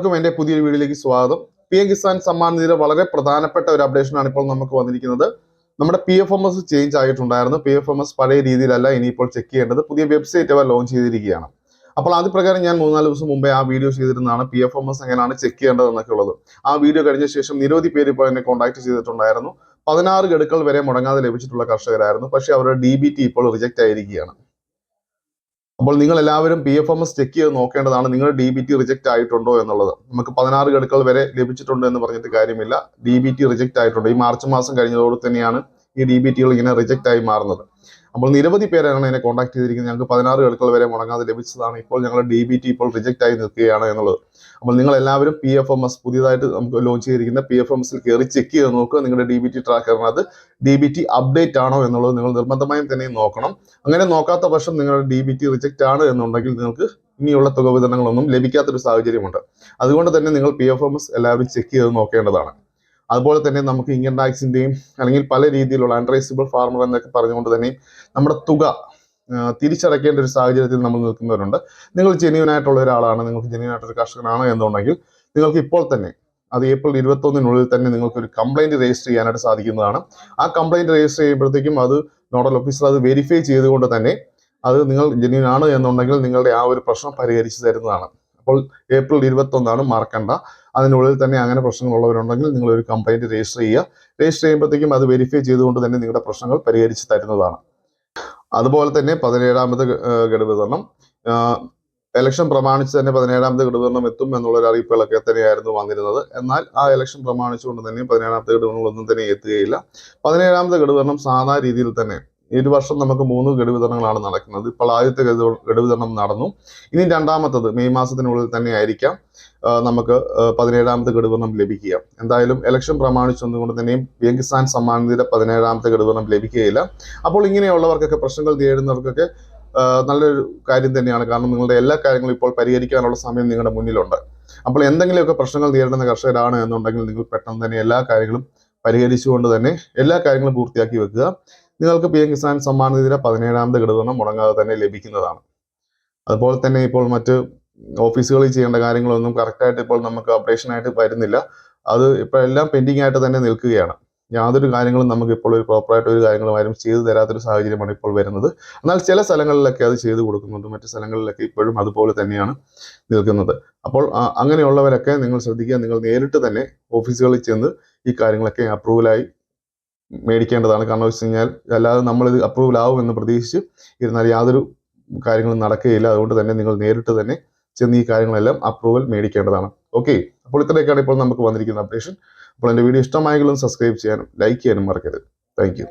എല്ലാവർക്കും എൻ്റെ പുതിയൊരു വീഡിയോയിലേക്ക് സ്വാഗതം. PM കിസാൻ സമ്മാൻ നിധിയുടെ വളരെ പ്രധാനപ്പെട്ട ഒരു അപ്ഡേഷനാണ് ഇപ്പോൾ നമുക്ക് വന്നിരിക്കുന്നത്. നമ്മുടെ PFMS ചേഞ്ച് ആയിട്ടുണ്ടായിരുന്നു. PFMS പഴയ രീതിയിലല്ല ഇനിയിപ്പോൾ ചെക്ക് ചെയ്യേണ്ടത്. പുതിയ വെബ്സൈറ്റ് അവർ ലോഞ്ച് ചെയ്തിരിക്കുകയാണ്. അപ്പോൾ അത് പ്രകാരം ഞാൻ 3-4 ദിവസം മുമ്പേ ആ വീഡിയോ ചെയ്തിരുന്നതാണ് PFMS എങ്ങനെയാണ് ചെക്ക് ചെയ്യേണ്ടത് എന്നൊക്കെ ഉള്ളത്. ആ വീഡിയോ കഴിഞ്ഞ ശേഷം നിരവധി പേര് ഇപ്പോൾ എന്നെ കോൺടാക്ട് ചെയ്തിട്ടുണ്ടായിരുന്നു. 16 ഗഡുക്കൾ വരെ മുടങ്ങാതെ ലഭിച്ചിട്ടുള്ള കർഷകരായിരുന്നു. പക്ഷേ അവരുടെ DBT ഇപ്പോൾ റിജക്റ്റ് ആയിരിക്കുകയാണ്. അപ്പോൾ നിങ്ങൾ എല്ലാവരും PFMS ചെക്ക് ചെയ്ത് നോക്കേണ്ടതാണ് നിങ്ങളുടെ DBT റിജക്റ്റ് ആയിട്ടുണ്ടോ എന്നുള്ളത്. നമുക്ക് 16 ഗഡുക്കൾ വരെ ലഭിച്ചിട്ടുണ്ട് എന്ന് പറഞ്ഞിട്ട് കാര്യമില്ല. DBT റിജക്റ്റ് ആയിട്ടുണ്ട്. ഈ മാർച്ച് മാസം കഴിഞ്ഞതോടെ തന്നെയാണ് ഈ DBTകൾ ഇങ്ങനെ റിജക്റ്റ് ആയി മാറുന്നത്. അപ്പോൾ നിരവധി പേരാണ് എന്നെ കോൺടാക്ട് ചെയ്തിരിക്കുന്നത്. ഞങ്ങൾക്ക് 16 ഗഡുക്കൾ വരെ മുടങ്ങാതെ ലഭിച്ചതാണ്. ഇപ്പോൾ ഞങ്ങളുടെ DBT ഇപ്പോൾ റിജക്റ്റ് ആയി നിൽക്കുകയാണ് എന്നുള്ളത്. അപ്പോൾ നിങ്ങൾ എല്ലാവരും PFMS പുതിയതായിട്ട് നമുക്ക് ലോഞ്ച് ചെയ്തിരിക്കുന്ന PFMSൽ കയറി ചെക്ക് ചെയ്ത് നോക്കുക. നിങ്ങളുടെ DBT ട്രാക്കറിനകത്ത് DBT അപ്ഡേറ്റ് ആണോ എന്നുള്ളത് നിങ്ങൾ നിർബന്ധമായും തന്നെ നോക്കണം. അങ്ങനെ നോക്കാത്ത പക്ഷം നിങ്ങളുടെ DBT റിജക്റ്റ് ആണ് എന്നുണ്ടെങ്കിൽ നിങ്ങൾക്ക് ഇനിയുള്ള തുക വിതരണങ്ങളൊന്നും ലഭിക്കാത്തൊരു സാഹചര്യമുണ്ട്. അതുകൊണ്ട് തന്നെ നിങ്ങൾ PFMS എല്ലാവരും ചെക്ക് ചെയ്ത് നോക്കേണ്ടതാണ്. അതുപോലെ തന്നെ നമുക്ക് ഇൻകം ടാക്സിന്റെയും അല്ലെങ്കിൽ പല രീതിയിലുള്ള അൺട്രേസബിൾ ഫാർമർ എന്നൊക്കെ പറഞ്ഞുകൊണ്ട് തന്നെ നമ്മുടെ തുക തിരിച്ചടയ്ക്കേണ്ട ഒരു സാഹചര്യത്തിൽ നമ്മൾ നിൽക്കുന്നവരുണ്ട്. നിങ്ങൾ ജെന്യൂൻ ആയിട്ടുള്ള ഒരാളാണ്, നിങ്ങൾക്ക് ജെന്യൂൻ ആയിട്ടൊരു കർഷകനാണ് എന്നുണ്ടെങ്കിൽ നിങ്ങൾക്ക് ഇപ്പോൾ തന്നെ അത് ഏപ്രിൽ 21 തന്നെ നിങ്ങൾക്ക് ഒരു കംപ്ലൈന്റ് രജിസ്റ്റർ ചെയ്യാനായിട്ട് സാധിക്കുന്നതാണ്. ആ കംപ്ലൈന്റ് രജിസ്റ്റർ ചെയ്യുമ്പോഴത്തേക്കും അത് നോഡൽ ഓഫീസർ അത് വെരിഫൈ ചെയ്തുകൊണ്ട് തന്നെ അത് നിങ്ങൾ ജെന്യൂൻ ആണ് എന്നുണ്ടെങ്കിൽ നിങ്ങളുടെ ആ ഒരു പ്രശ്നം പരിഹരിച്ചു തരുന്നതാണ്. അപ്പോൾ ഏപ്രിൽ 21 മറക്കണ്ട. അതിനുള്ളിൽ തന്നെ അങ്ങനെ പ്രശ്നങ്ങളുള്ളവരുണ്ടെങ്കിൽ നിങ്ങൾ ഒരു കംപ്ലൈന്റ് രജിസ്റ്റർ ചെയ്യുക. രജിസ്റ്റർ ചെയ്യുമ്പോഴത്തേക്കും അത് വെരിഫൈ ചെയ്തുകൊണ്ട് തന്നെ നിങ്ങളുടെ പ്രശ്നങ്ങൾ പരിഹരിച്ച് തരുന്നതാണ്. അതുപോലെ തന്നെ 17ാമത് ഗഡു വിതരണം ഇലക്ഷൻ പ്രമാണിച്ച് തന്നെ 17ാമത് ഗഡു വിതരണം എത്തും എന്നുള്ളൊരു അറിയിപ്പുകളൊക്കെ തന്നെയായിരുന്നു വന്നിരുന്നത്. എന്നാൽ ആ ഇലക്ഷൻ പ്രമാണിച്ചുകൊണ്ട് തന്നെ 17ാമത്തെ ഗഡു വിതരണങ്ങളൊന്നും തന്നെ എത്തുകയില്ല. 17ാമത് ഗഡു വിതരണം സാധാരണ രീതിയിൽ തന്നെ ഈ ഒരു വർഷം നമുക്ക് 3 ഗഡു വിതരണങ്ങളാണ് നടക്കുന്നത്. ഇപ്പോൾ ആദ്യത്തെ ഗഡു വിതരണം നടന്നു. ഇനി രണ്ടാമത്തത് മെയ് മാസത്തിനുള്ളിൽ തന്നെ ആയിരിക്കാം നമുക്ക് 17ാമത്തെ ഗഡു വിതരണം ലഭിക്കുക. എന്തായാലും ഇലക്ഷൻ പ്രമാണിച്ചുകൊണ്ട് തന്നെയും PM കിസാൻ സമ്മാൻ നിധിയുടെ 17ാമത്തെ ഗഡു വിതരണം ലഭിക്കുകയില്ല. അപ്പോൾ ഇങ്ങനെയുള്ളവർക്കൊക്കെ പ്രശ്നങ്ങൾ നേരിടുന്നവർക്കൊക്കെ നല്ലൊരു കാര്യം തന്നെയാണ്. കാരണം നിങ്ങളുടെ എല്ലാ കാര്യങ്ങളും ഇപ്പോൾ പരിഹരിക്കാനുള്ള സമയം നിങ്ങളുടെ മുന്നിലുണ്ട്. അപ്പോൾ എന്തെങ്കിലുമൊക്കെ പ്രശ്നങ്ങൾ നേരിടുന്ന കർഷകരാണ് എന്നുണ്ടെങ്കിൽ നിങ്ങൾ പെട്ടെന്ന് തന്നെ എല്ലാ കാര്യങ്ങളും പരിഹരിച്ചുകൊണ്ട് തന്നെ എല്ലാ കാര്യങ്ങളും പൂർത്തിയാക്കി വെക്കുക. നിങ്ങൾക്ക് PM കിസാൻ സമ്മാൻ നിധിയുടെ 17ാമത്തെ ഗഡു വിതരണം മുടങ്ങാതെ തന്നെ ലഭിക്കുന്നതാണ്. അതുപോലെ തന്നെ ഇപ്പോൾ മറ്റ് ഓഫീസുകളിൽ ചെയ്യേണ്ട കാര്യങ്ങളൊന്നും കറക്റ്റായിട്ട് ഇപ്പോൾ നമുക്ക് അപ്ഡേഷൻ ആയിട്ട് വരുന്നില്ല. അത് ഇപ്പോൾ എല്ലാം പെൻഡിങ് ആയിട്ട് തന്നെ നിൽക്കുകയാണ്. യാതൊരു കാര്യങ്ങളും നമുക്ക് ഇപ്പോൾ ഒരു പ്രോപ്പറായിട്ട് ഒരു കാര്യങ്ങളും ആരും ചെയ്തു തരാത്തൊരു സാഹചര്യമാണ് ഇപ്പോൾ വരുന്നത്. എന്നാൽ ചില സ്ഥലങ്ങളിലൊക്കെ അത് ചെയ്തു കൊടുക്കുന്നുണ്ട്, മറ്റു സ്ഥലങ്ങളിലൊക്കെ ഇപ്പോഴും അതുപോലെ തന്നെയാണ് നിൽക്കുന്നത്. അപ്പോൾ അങ്ങനെയുള്ളവരൊക്കെ നിങ്ങൾ ശ്രദ്ധിക്കുക. നിങ്ങൾ നേരിട്ട് തന്നെ ഓഫീസുകളിൽ ചെന്ന് ഈ കാര്യങ്ങളൊക്കെ അപ്രൂവലായി മേടിക്കേണ്ടതാണ്. കാരണം വെച്ച് കഴിഞ്ഞാൽ അല്ലാതെ നമ്മളിത് അപ്രൂവൽ ആവും എന്ന് പ്രതീക്ഷിച്ച് ഇരുന്നാൽ യാതൊരു കാര്യങ്ങളും നടക്കുകയില്ല. അതുകൊണ്ട് തന്നെ നിങ്ങൾ നേരിട്ട് തന്നെ ചെന്ന് ഈ കാര്യങ്ങളെല്ലാം അപ്രൂവൽ മേടിക്കേണ്ടതാണ്. ഓക്കെ, അപ്പോൾ ഇത്രയൊക്കെയാണ് ഇപ്പോൾ നമുക്ക് വന്നിരിക്കുന്ന അപ്ഡേഷൻ. അപ്പോൾ എൻ്റെ വീഡിയോ ഇഷ്ടമായെങ്കിലും സബ്സ്ക്രൈബ് ചെയ്യാനും ലൈക്ക് ചെയ്യാനും മറക്കരുത്. Thank you.